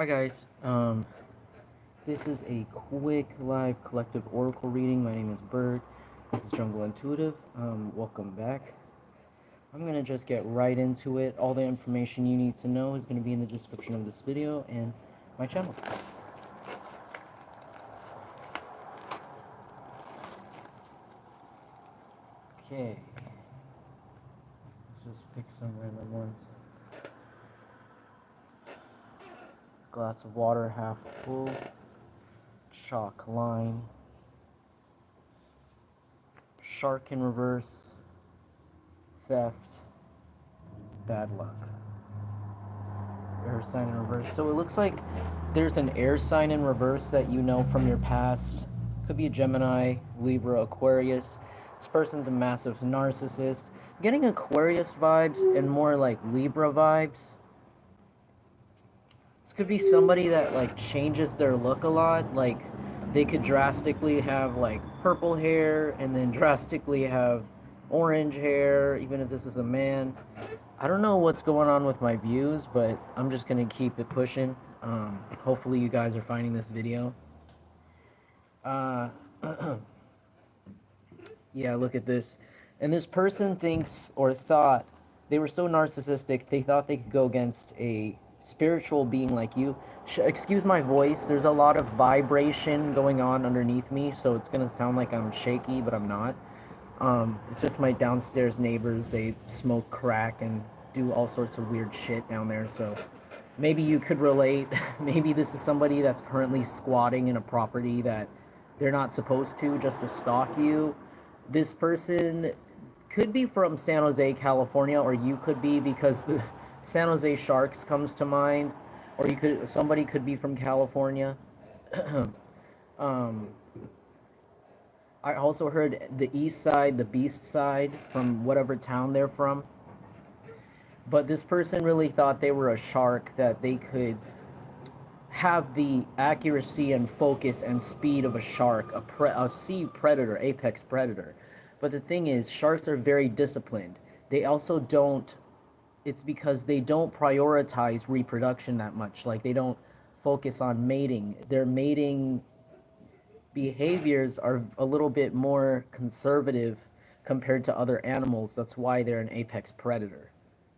Hi guys. This is a quick live collective oracle reading. My name is Bert. This is Jungle Intuitive. Welcome back. I'm gonna just get right into it. All the information you need to know is gonna be in the description of this video and my channel. Okay. Let's just pick some random ones. Glass of water half full. Chalk line. Shark in reverse. Theft. Bad luck. Air sign in reverse. So it looks like there's an air sign in reverse that you know from your past. Could be a Gemini, Libra, Aquarius. This person's a massive narcissist. Getting Aquarius vibes and more like Libra vibes. This could be somebody that like changes their look a lot. Like they could drastically have like purple hair and then drastically have orange hair, even if this is a man. I don't know what's going on with my views, but I'm just gonna keep it pushing. Hopefully you guys are finding this video. Yeah, look at this. And this person thinks or thought they were so narcissistic, they thought they could go against a spiritual being like you. Excuse my voice, there's a lot of vibration going on underneath me, so it's gonna sound like I'm shaky, but I'm not. It's just my downstairs neighbors. They smoke crack and do all sorts of weird shit down there, so maybe you could relate. Maybe this is somebody that's currently squatting in a property that they're not supposed to, just to stalk you. This person could be from San Jose, California, or you could be, because the San Jose Sharks comes to mind, or somebody could be from California. um, I also heard the east side, the beast side, from whatever town they're from. But this person really thought they were a shark, that they could have the accuracy and focus and speed of a shark, a sea predator, apex predator. But the thing is, sharks are very disciplined. They also don't, it's because they don't prioritize reproduction that much. Like, they don't focus on mating. Their mating behaviors are a little bit more conservative compared to other animals. That's why they're an apex predator.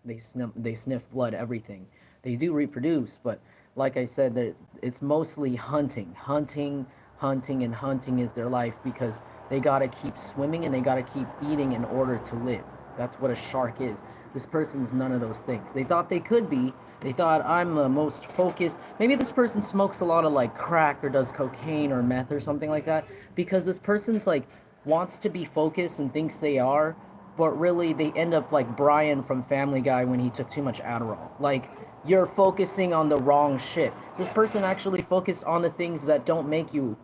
They sniff blood, everything. They do reproduce, but like I said, it's mostly hunting. Hunting, and hunting is their life, because they gotta keep swimming and they gotta keep eating in order to live. That's what a shark is. This person's none of those things. They thought they could be. They thought, I'm the most focused. Maybe this person smokes a lot of like crack or does cocaine or meth or something like that, because this person's like wants to be focused and thinks they are, but really they end up like Brian from Family Guy when he took too much Adderall. Like, you're focusing on the wrong shit. This person actually focused on the things that don't make you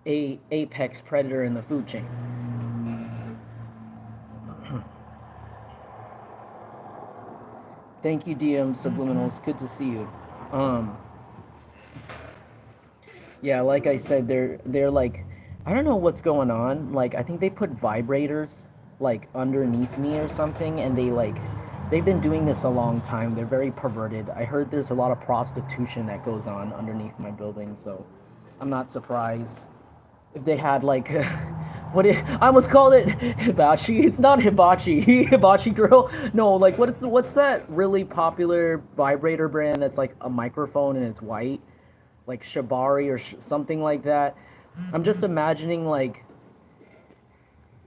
a apex predator in the food chain. Thank you, DM Subliminals. Good to see you. Yeah, like I said, they're like, I don't know what's going on. Like, I think they put vibrators like underneath me or something, and they've been doing this a long time. They're very perverted. I heard there's a lot of prostitution that goes on underneath my building, so I'm not surprised if they had like I almost called it hibachi. It's not hibachi. Hibachi girl. No, like what's that really popular vibrator brand that's like a microphone and it's white, like Shibari or something like that. I'm just imagining like,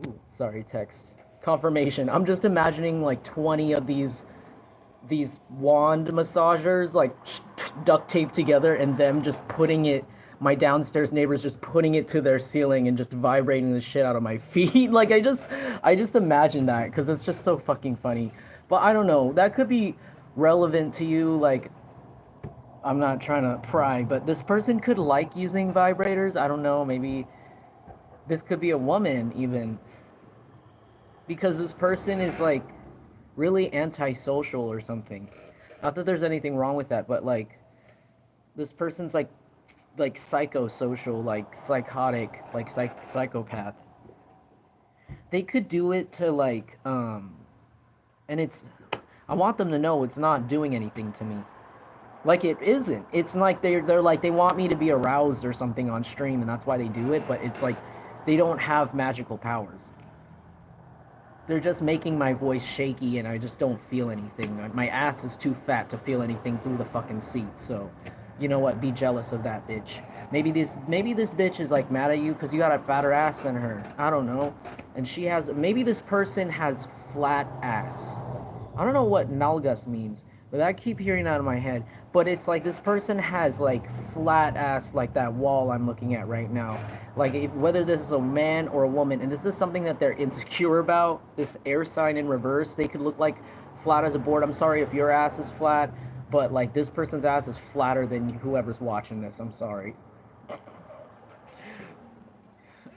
ooh, sorry, text confirmation. I'm just imagining like 20 of these wand massagers like duct taped together, and them just putting it, my downstairs neighbors just putting it to their ceiling and just vibrating the shit out of my feet. Like, I just imagine that because it's just so fucking funny. But I don't know, that could be relevant to you. Like, I'm not trying to pry, but this person could like using vibrators. I don't know, maybe this could be a woman even, because this person is like really antisocial or something. Not that there's anything wrong with that, but like, this person's like psychosocial, like psychotic, like psychopath. They could do it to like and it's, I want them to know it's not doing anything to me. Like it isn't. It's like they're like they want me to be aroused or something on stream, and that's why they do it. But it's like they don't have magical powers. They're just making my voice shaky, and I just don't feel anything. My ass is too fat to feel anything through the fucking seat. So, you know what? Be jealous of that bitch. Maybe this bitch is like mad at you because you got a fatter ass than her. I don't know. And she has maybe this person has flat ass. I don't know what nalgas means, but I keep hearing that in my head. But it's like this person has like flat ass like that wall I'm looking at right now. Like whether this is a man or a woman, and this is something that they're insecure about. This air sign in reverse, they could look like flat as a board. I'm sorry if your ass is flat, but like this person's ass is flatter than whoever's watching this. I'm sorry.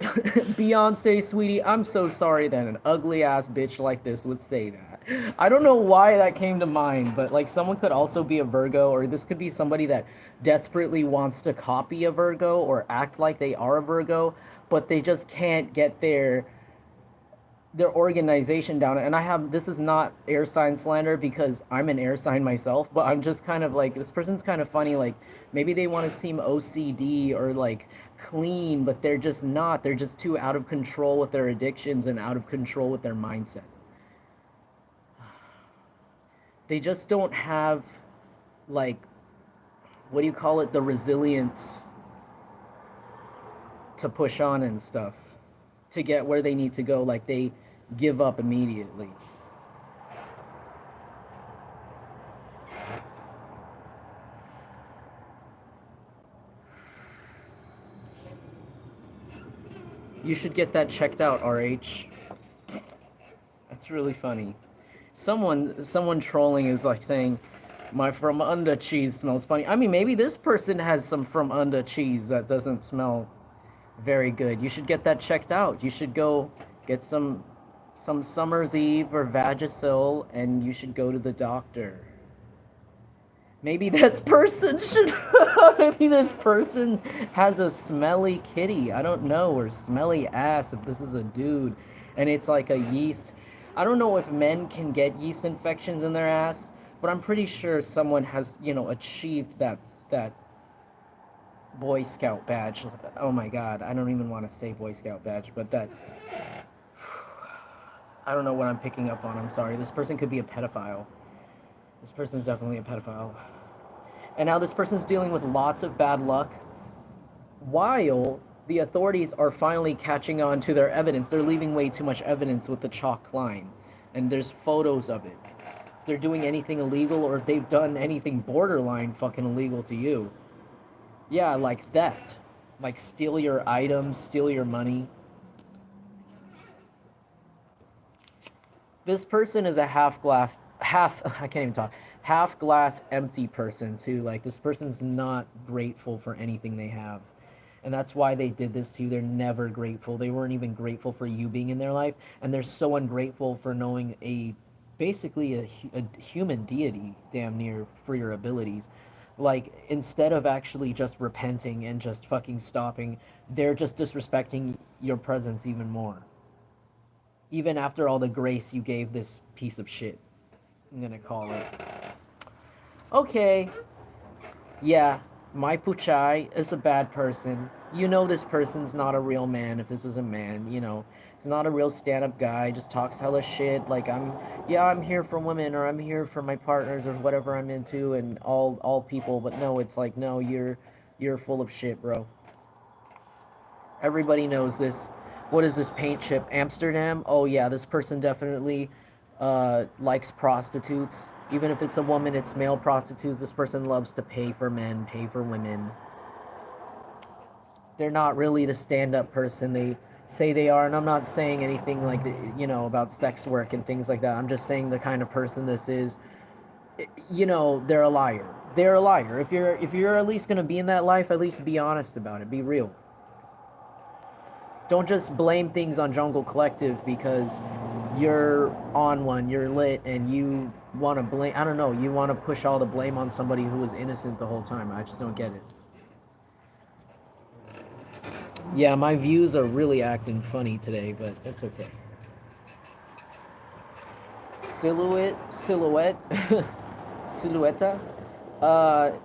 Beyonce, sweetie, I'm so sorry that an ugly ass bitch like this would say that. I don't know why that came to mind, but like someone could also be a Virgo, or this could be somebody that desperately wants to copy a Virgo or act like they are a Virgo, but they just can't get their organization down. And I have, this is not air sign slander because I'm an air sign myself, but I'm just kind of like, this person's kind of funny. Like maybe they want to seem OCD or like clean, but they're just not. They're just too out of control with their addictions and out of control with their mindset. They just don't have like, what do you call it, the resilience to push on and stuff to get where they need to go. Like they give up immediately. You should get that checked out, RH. That's really funny. Someone trolling is like saying my from under cheese smells funny. I mean, maybe this person has some from under cheese that doesn't smell very good. You should get that checked out. You should go get some Summer's Eve or Vagisil, and you should go to the doctor. Maybe this person should. Maybe this person has a smelly kitty. I don't know, or smelly ass if this is a dude, and it's like a yeast. I don't know if men can get yeast infections in their ass, but I'm pretty sure someone has, achieved that Boy Scout badge. Oh my God, I don't even want to say Boy Scout badge, but that. I don't know what I'm picking up on. I'm sorry. This person could be a pedophile. This person's definitely a pedophile. And now this person's dealing with lots of bad luck while the authorities are finally catching on to their evidence. They're leaving way too much evidence with the chalk line. And there's photos of it. If they're doing anything illegal or if they've done anything borderline fucking illegal to you. Yeah, like theft. Like steal your items, steal your money. This person is a half glass empty person too. Like this person's not grateful for anything they have. And that's why they did this to you. They're never grateful. They weren't even grateful for you being in their life, and they're so ungrateful for knowing basically a human deity damn near for your abilities. Like instead of actually just repenting and just fucking stopping, they're just disrespecting your presence even more. Even after all the grace you gave this piece of shit. I'm gonna call it. Okay. Yeah, my Puchai is a bad person. You know this person's not a real man if this is a man, He's not a real stand-up guy, just talks hella shit, like I'm here for women, or I'm here for my partners, or whatever I'm into, and all people, but no, it's like, no, you're full of shit, bro. Everybody knows this. What is this paint chip? Amsterdam? Oh yeah, this person definitely likes prostitutes. Even if it's a woman, it's male prostitutes. This person loves to pay for men, pay for women. They're not really the stand-up person they say they are, and I'm not saying anything like, about sex work and things like that. I'm just saying the kind of person this is. They're a liar. They're a liar. If you're at least gonna be in that life, at least be honest about it. Be real. Don't just blame things on Jungle Collective because you're on one, you're lit, and you want to blame, I don't know, you want to push all the blame on somebody who was innocent the whole time. I just don't get it. Yeah, my views are really acting funny today, but that's okay. Silhouette, Silhouetta?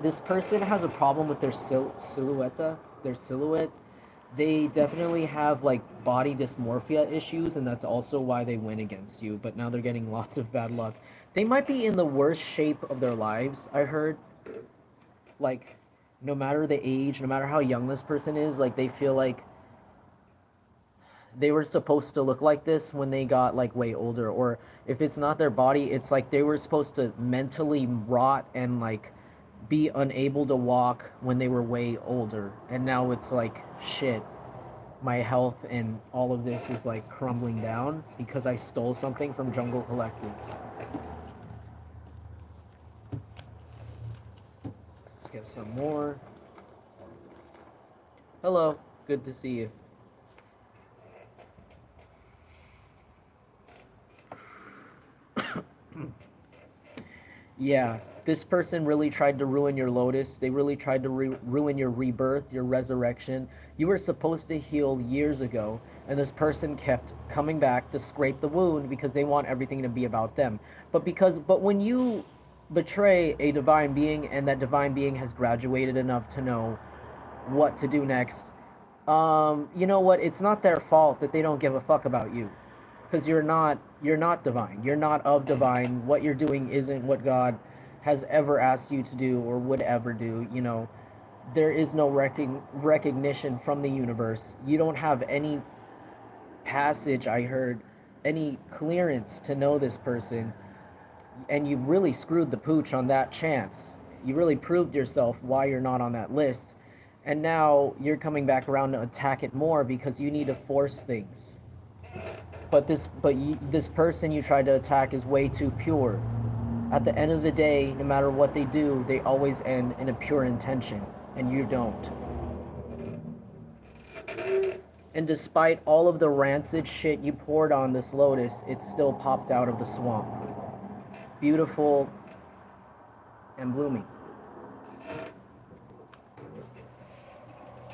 This person has a problem with their silhouette. They definitely have like body dysmorphia issues, and that's also why they win against you. But now they're getting lots of bad luck. They might be in the worst shape of their lives, I heard. Like, no matter the age, no matter how young this person is, like they feel like they were supposed to look like this when they got like way older, or if it's not their body, it's like they were supposed to mentally rot and like be unable to walk when they were way older, and now it's like shit, my health and all of this is like crumbling down because I stole something from Jungle Collective. Let's get some more. Hello, good to see you. Yeah, this person really tried to ruin your lotus. They really tried to ruin your rebirth, your resurrection. You were supposed to heal years ago, and this person kept coming back to scrape the wound because they want everything to be about them. But when you betray a divine being and that divine being has graduated enough to know what to do next, you know what? It's not their fault that they don't give a fuck about you, because you're not divine. You're not of divine. What you're doing isn't what God has ever asked you to do or would ever do. You know, there is no recognition from the universe. You don't have any passage, I heard, any clearance to know this person, and you really screwed the pooch on that chance. You really proved yourself why you're not on that list, and now you're coming back around to attack it more because you need to force things. This person you tried to attack is way too pure. At the end of the day, no matter what they do, they always end in a pure intention, and you don't. And despite all of the rancid shit you poured on this lotus, it still popped out of the swamp. Beautiful and blooming.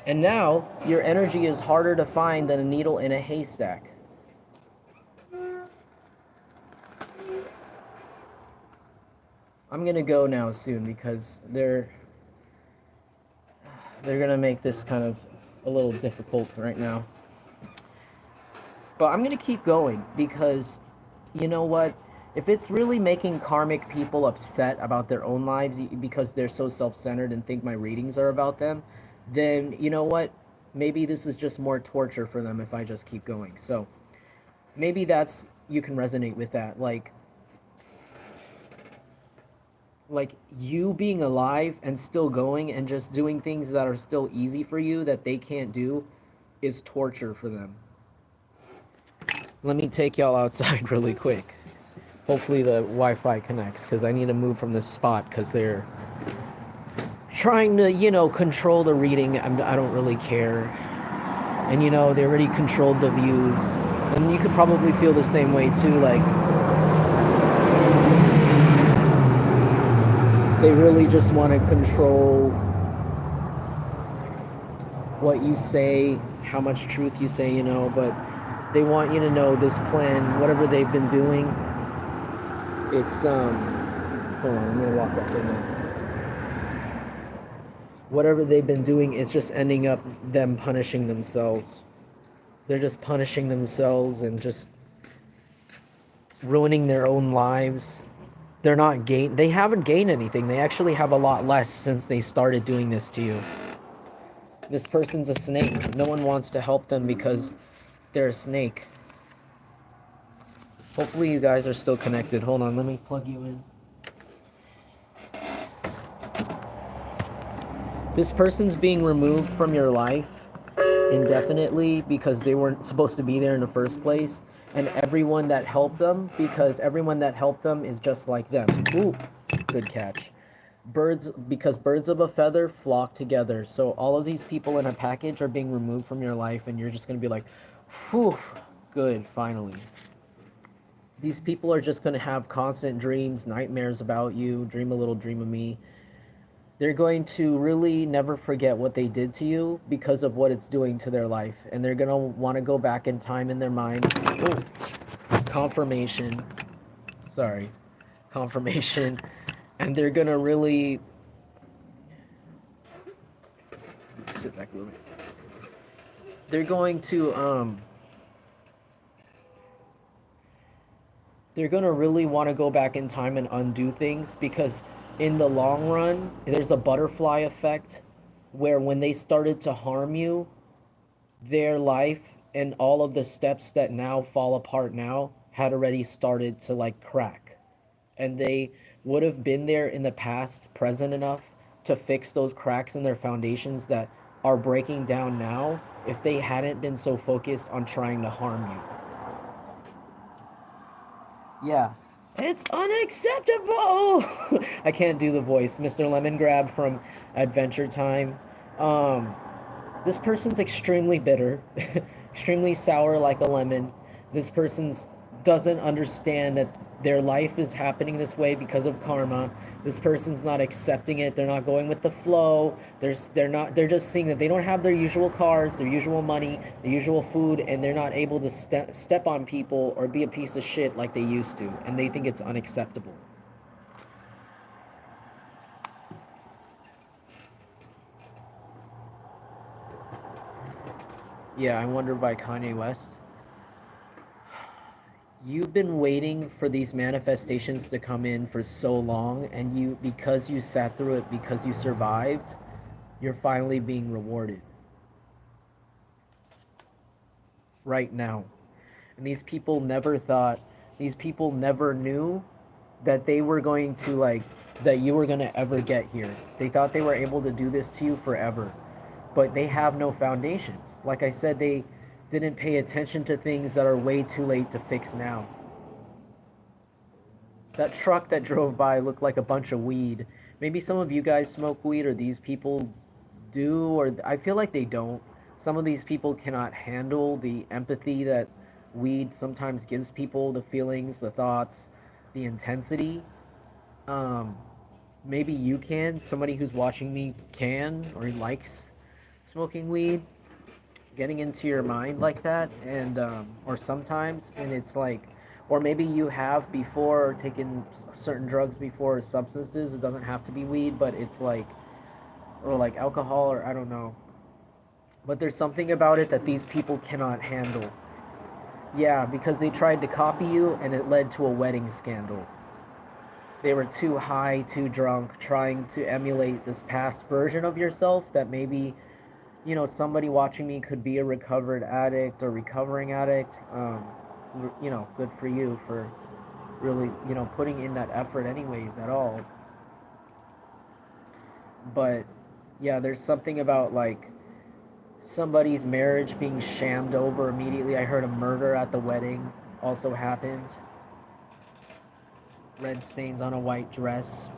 And now, your energy is harder to find than a needle in a haystack. I'm gonna go now soon because they're gonna make this kind of a little difficult right now. But I'm gonna keep going because, you know what? If it's really making karmic people upset about their own lives because they're so self-centered and think my readings are about them, then you know what? Maybe this is just more torture for them if I just keep going. So maybe you can resonate with that. Like you being alive and still going and just doing things that are still easy for you that they can't do is torture for them. Let me take y'all outside really quick. Hopefully the Wi-Fi connects, because I need to move from this spot because they're trying to, control the reading. I don't really care. And, they already controlled the views. And you could probably feel the same way too, like they really just want to control what you say, how much truth you say, but they want you to know this plan, whatever they've been doing, it's, hold on, I'm going to walk back in now. Whatever they've been doing, it's just ending up them punishing themselves. They're just punishing themselves and just ruining their own lives. They haven't gained anything. They actually have a lot less since they started doing this to you. This person's a snake. No one wants to help them because they're a snake. Hopefully you guys are still connected. Hold on, let me plug you in. This person's being removed from your life indefinitely because they weren't supposed to be there in the first place. And everyone that helped them, because everyone that helped them is just like them. Ooh, good catch. Because birds of a feather flock together. So all of these people in a package are being removed from your life, and you're just going to be like, whew, good, finally. These people are just going to have constant dreams, nightmares about you, dream a little dream of me. They're going to really never forget what they did to you because of what it's doing to their life. And they're going to want to go back in time in their mind. Ooh, confirmation. And they're going to really Sit back a little bit. They're going to they're going to really want to go back in time and undo things because in the long run, there's a butterfly effect where when they started to harm you, their life and all of the steps that now fall apart now had already started to like crack. And they would have been there in the past, present enough to fix those cracks in their foundations that are breaking down now if they hadn't been so focused on trying to harm you. Yeah. It's unacceptable. I can't do the voice. Mr. Lemon Grab from Adventure Time. Um, this person's extremely bitter, extremely sour like a lemon. This person's doesn't understand that their life is happening this way because of karma. This person's not accepting it. They're not going with the flow. They're just seeing that they don't have their usual cars, their usual money, their usual food, and they're not able to step on people or be a piece of shit like they used to, and they think it's unacceptable. Yeah, I Wonder by Kanye West. You've been waiting for these manifestations to come in for so long, and you, because you sat through it, because you survived, you're finally being rewarded right now. And these people never knew that they were going to like, that you were going to ever get here. They thought they were able to do this to you forever, but they have no foundations. Like I said, they didn't pay attention to things that are way too late to fix now. That truck that drove by looked like a bunch of weed. Maybe some of you guys smoke weed, or these people do, or I feel like they don't. Some of these people cannot handle the empathy that weed sometimes gives people, the feelings, the thoughts, the intensity. Um, Maybe you can. Somebody who's watching me can, or likes smoking weed, getting into your mind like that, and or sometimes, and it's like, or maybe you have before or taken certain drugs before, or substances. It doesn't have to be weed, but it's like, or like alcohol, or I don't know. But there's something about it that these people cannot handle. Yeah, because they tried to copy you and it led to a wedding scandal. They were too high, too drunk, trying to emulate this past version of yourself that maybe, somebody watching me could be a recovered addict or recovering addict. Good for you for really, putting in that effort anyways at all. But yeah, there's something about like somebody's marriage being shammed over immediately. I heard a murder at the wedding also happened. Red stains on a white dress.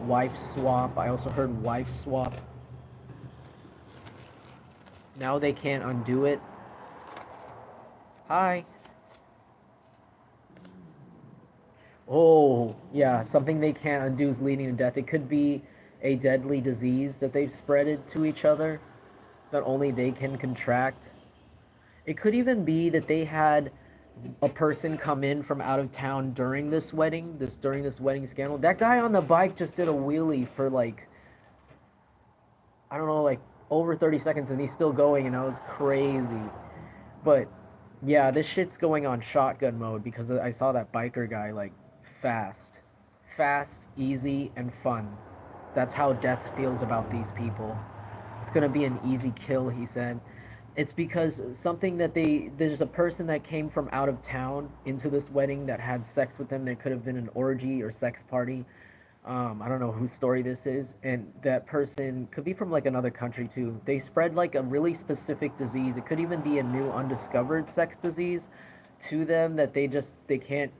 Wife swap. I also heard wife swap. Now they can't undo it. Hi. Oh, yeah, something they can't undo is leading to death. It could be a deadly disease that they've spreaded to each other that only they can contract. It could even be that they had a person come in from out of town during this wedding scandal. That guy on the bike just did a wheelie for like, I don't know, like over 30 seconds, and he's still going, and that was crazy. But yeah, this shit's going on shotgun mode because I saw that biker guy like fast, easy, and fun. That's how death feels about these people. It's gonna be an easy kill, he said. It's because something that there's a person that came from out of town into this wedding that had sex with them. There could have been an orgy or sex party. I don't know whose story this is, and that person could be from like another country too. They spread like a really specific disease. It could even be a new undiscovered sex disease to them that they can't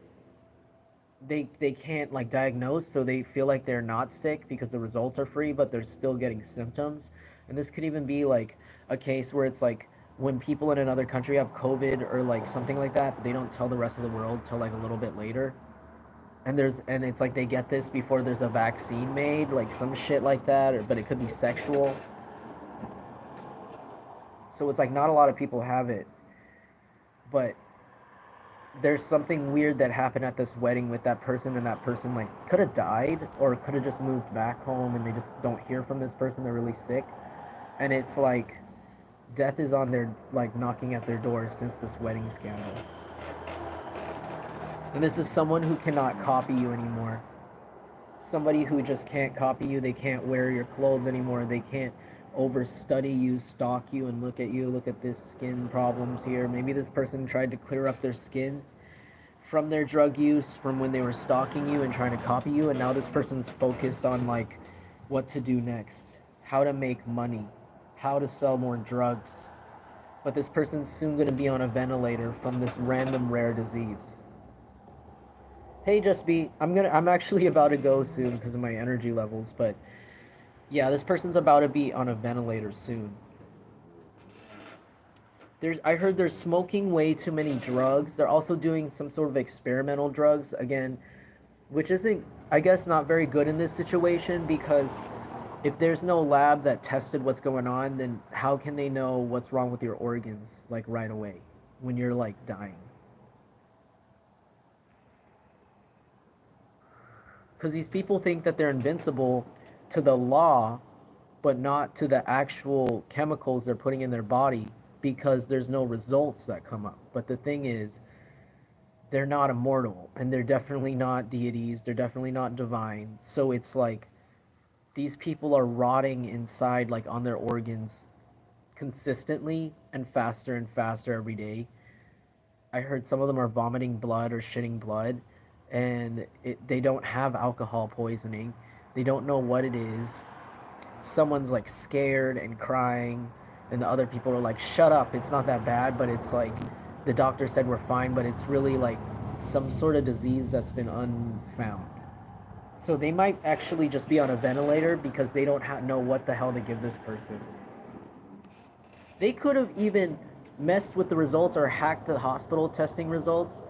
like diagnose, so they feel like they're not sick because the results are free, but they're still getting symptoms. And this could even be like a case where it's like when people in another country have COVID or like something like that, but they don't tell the rest of the world till like a little bit later. And it's like they get this before there's a vaccine made, like some shit like that, but it could be sexual. So it's like not a lot of people have it, but there's something weird that happened at this wedding with that person, and that person like could have died or could have just moved back home, and they just don't hear from this person. They're really sick. And it's like death is on their, like, knocking at their door since this wedding scandal. And this is someone who cannot copy you anymore. Somebody who just can't copy you. They can't wear your clothes anymore. They can't overstudy you, stalk you, and look at you. Look at this skin problems here. Maybe this person tried to clear up their skin from their drug use, from when they were stalking you and trying to copy you, and now this person's focused on, like, what to do next, how to make money, how to sell more drugs. But this person's soon going to be on a ventilator from this random rare disease. Hey, Just Be, I'm actually about to go soon because of my energy levels, but yeah, this person's about to be on a ventilator soon. I heard they're smoking way too many drugs. They're also doing some sort of experimental drugs again, which isn't, I guess, not very good in this situation, because if there's no lab that tested what's going on, then how can they know what's wrong with your organs, like, right away when you're, like, dying? Because these people think that they're invincible to the law, but not to the actual chemicals they're putting in their body, because there's no results that come up. But the thing is, they're not immortal, and they're definitely not deities, they're definitely not divine. So it's like these people are rotting inside, like, on their organs consistently and faster every day. I heard some of them are vomiting blood or shitting blood, and they don't have alcohol poisoning. They don't know what it is. Someone's, like, scared and crying, and the other people are like, shut up, it's not that bad, but it's like the doctor said we're fine, but it's really like some sort of disease that's been unfound. So they might actually just be on a ventilator because they don't know what the hell to give this person. They could have even messed with the results or hacked the hospital testing results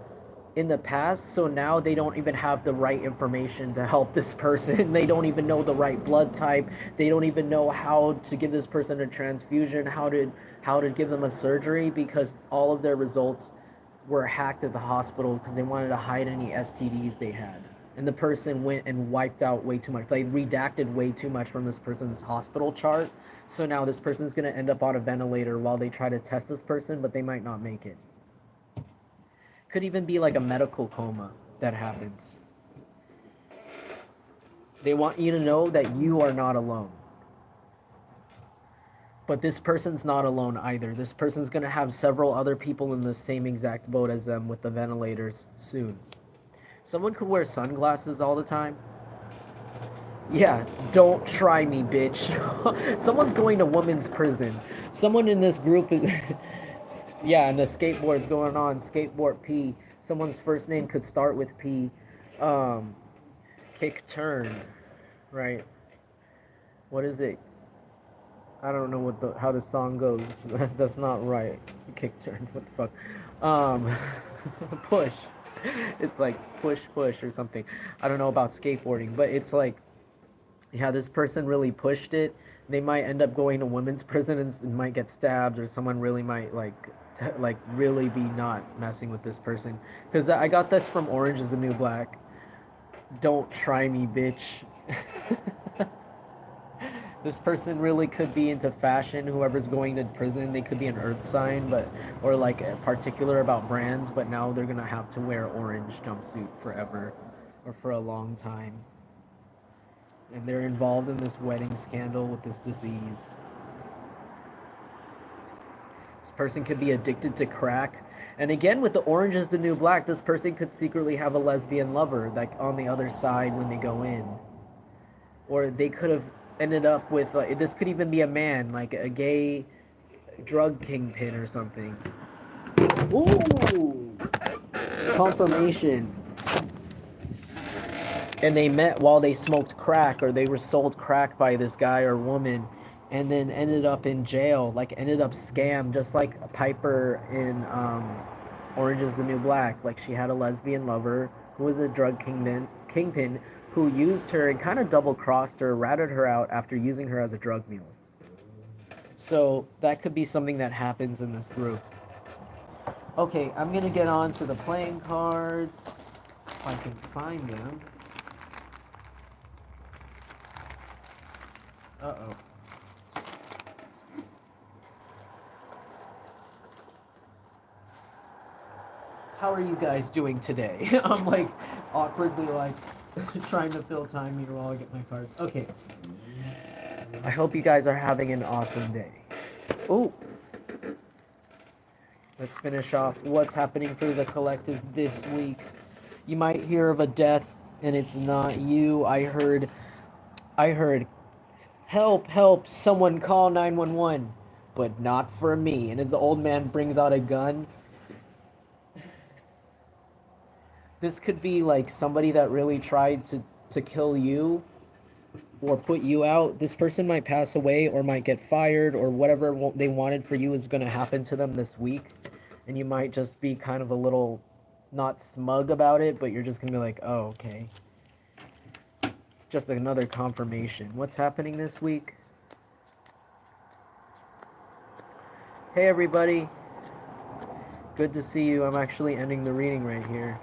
in the past, so now they don't even have the right information to help this person. They don't even know the right blood type. They don't even know how to give this person a transfusion, how to give them a surgery, because all of their results were hacked at the hospital because they wanted to hide any STDs they had. And the person went and wiped out way too much. They redacted way too much from this person's hospital chart. So now this person's going to end up on a ventilator while they try to test this person, but they might not make it. Could even be like a medical coma that happens. They want you to know that you are not alone. But this person's not alone either. This person's going to have several other people in the same exact boat as them with the ventilators soon. Someone could wear sunglasses all the time. Yeah, don't try me, bitch. Someone's going to women's prison. Someone in this group is... yeah, and the skateboard's going on. Skateboard P. Someone's first name could start with P. Kick turn. Right. What is it? I don't know how the song goes. That's not right. Kick turn. What the fuck? Push. It's like push or something. I don't know about skateboarding, but it's like, yeah, this person really pushed it. They might end up going to women's prison and might get stabbed, or someone really might like really be not messing with this person. Because I got this from Orange Is the New Black. Don't try me, bitch. This person really could be into fashion. Whoever's going to prison, they could be an earth sign, or like particular about brands, but now they're gonna have to wear orange jumpsuit forever, or for a long time. And they're involved in this wedding scandal with this disease. This person could be addicted to crack. And again, with the Orange Is the New Black, this person could secretly have a lesbian lover, like, on the other side when they go in. Or they could have ended up with, this could even be a man, like a gay drug kingpin or something. Ooh! Confirmation. And they met while they smoked crack, or they were sold crack by this guy or woman, and then ended up in jail, like ended up scammed, just like Piper in Orange Is the New Black. Like, she had a lesbian lover who was a drug kingpin who used her and kind of double-crossed her, ratted her out after using her as a drug mule. So that could be something that happens in this group. Okay, I'm going to get on to the playing cards, if I can find them. Uh-oh. how are you guys doing today? I'm like awkwardly like trying to fill time here while I get my cards. Okay. I hope you guys are having an awesome day. Oh, let's finish off what's happening for the collective this week. You might hear of a death and it's not you. I heard help, help, someone call 911, but not for me. And as the old man brings out a gun, this could be like somebody that really tried to kill you or put you out. This person might pass away or might get fired, or whatever they wanted for you is going to happen to them this week. And you might just be kind of a little not smug about it, but you're just going to be like, oh, okay. Just another confirmation. What's happening this week? Hey, everybody. Good to see you. I'm actually ending the reading right here,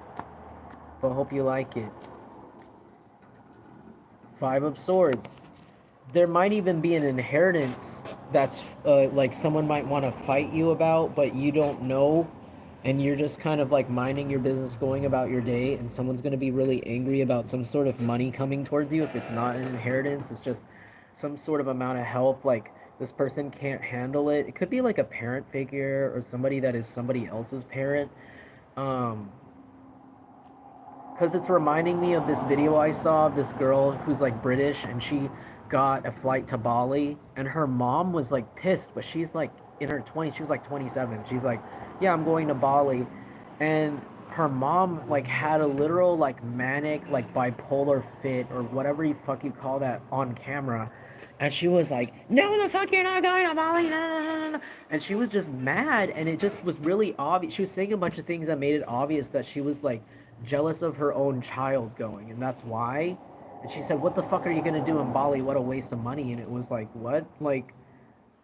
but hope you like it. Five of Swords. There might even be an inheritance that's like someone might want to fight you about, but you don't know, and you're just kind of like minding your business, going about your day, and someone's going to be really angry about some sort of money coming towards you. If it's not an inheritance, it's just some sort of amount of help, like this person can't handle it. It could be like a parent figure or somebody that is somebody else's parent. Because it's reminding me of this video I saw of this girl who's like British, and she got a flight to Bali, and her mom was like pissed, but she's like in her 20s. She was like 27. She's like, yeah, I'm going to Bali. And her mom like had a literal like manic like bipolar fit or whatever you fuck you call that on camera. And she was like, no, the fuck, you're not going to Bali. No, no, no, no. And she was just mad. And it just was really obvious. She was saying a bunch of things that made it obvious that she was like jealous of her own child going. And that's why. And she said, what the fuck are you going to do in Bali? What a waste of money. And it was like, what? Like,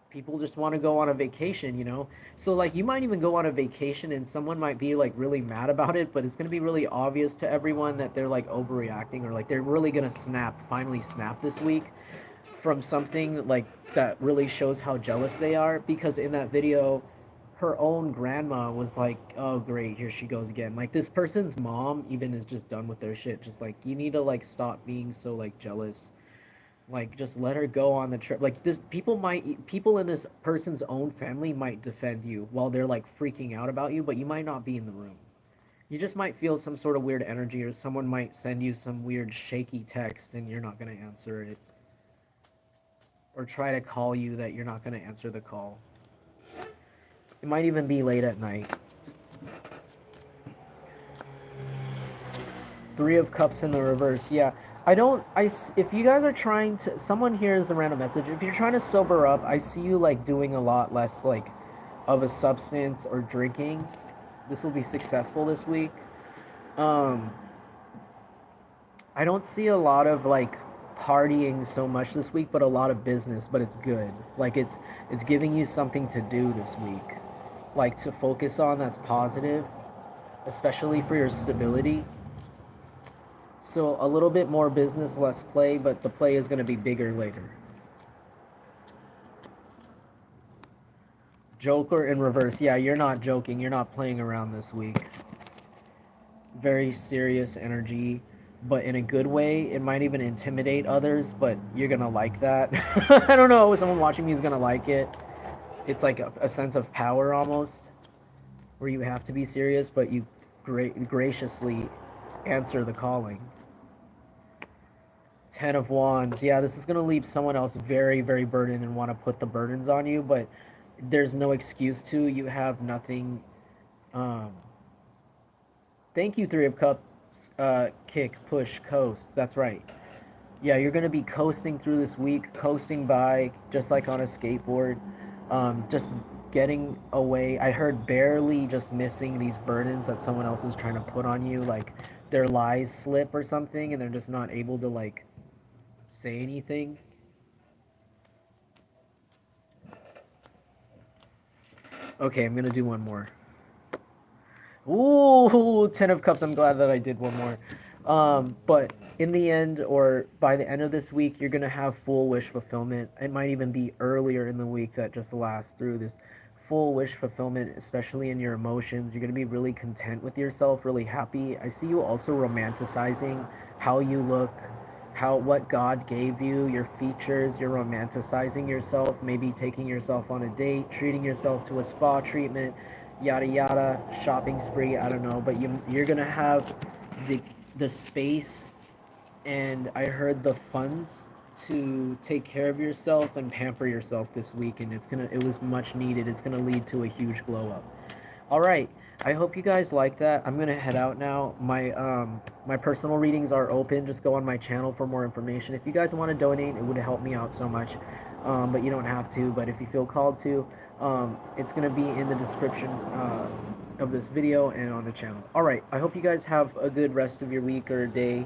people just want to go on a vacation, you know? So, like, you might even go on a vacation and someone might be, like, really mad about it, but it's going to be really obvious to everyone that they're, like, overreacting, or, like, they're really going to finally snap this week from something, like, that really shows how jealous they are. Because in that video, her own grandma was like, oh, great, here she goes again. Like, this person's mom even is just done with their shit. Just, like, you need to, like, stop being so, like, jealous. Like, just let her go on the trip. Like, this people in this person's own family might defend you while they're like freaking out about you, but you might not be in the room. You just might feel some sort of weird energy, or someone might send you some weird shaky text and you're not going to answer it, or try to call you that you're not going to answer the call. It might even be late at night. Three of Cups in the reverse. Yeah. If you guys are trying to, someone here is a random message. If you're trying to sober up, I see you like doing a lot less like of a substance or drinking. This will be successful this week. I don't see a lot of like partying so much this week, but a lot of business, but it's good. Like it's giving you something to do this week. Like to focus on that's positive, especially for your stability. So a little bit more business, less play, but the play is going to be bigger later. Joker in reverse. Yeah, you're not joking. You're not playing around this week. Very serious energy, but in a good way. It might even intimidate others, but you're going to like that. I don't know. Someone watching me is going to like it. It's like a sense of power almost, where you have to be serious, but you graciously answer the calling. Ten of Wands. Yeah, this is going to leave someone else very, very burdened and want to put the burdens on you, but there's no excuse to. You have nothing. Thank you, Three of Cups. Kick, push, coast. That's right. Yeah, you're going to be coasting through this week, coasting by, just like on a skateboard. Just getting away. I heard barely just missing these burdens that someone else is trying to put on you, like their lies slip or something, and they're just not able to like say anything. Okay, I'm gonna do one more. Ooh, Ten of Cups. I'm glad that I did one more. But in the end, or by the end of this week, you're gonna have full wish fulfillment. It might even be earlier in the week that just lasts through this full wish fulfillment, especially in your emotions. You're going to be really content with yourself, really happy. I see you also romanticizing how you look, how what God gave you, your features. You're romanticizing yourself, maybe taking yourself on a date, treating yourself to a spa treatment, yada yada, shopping spree, I don't know, but you're going to have the the space, and I heard the funds to take care of yourself and pamper yourself this week, and it was much needed. It's gonna lead to a huge glow up. All right, I hope you guys like that. I'm gonna head out now. My personal readings are open. Just go on my channel for more information. If you guys want to donate, it would help me out so much. But you don't have to. But if you feel called to, it's gonna be in the description of this video and on the channel. All right, I hope you guys have a good rest of your week or day,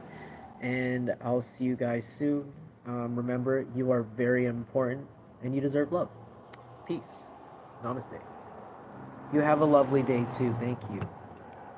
and I'll see you guys soon. Remember, you are very important and you deserve love. Peace. Namaste. You have a lovely day too. Thank you.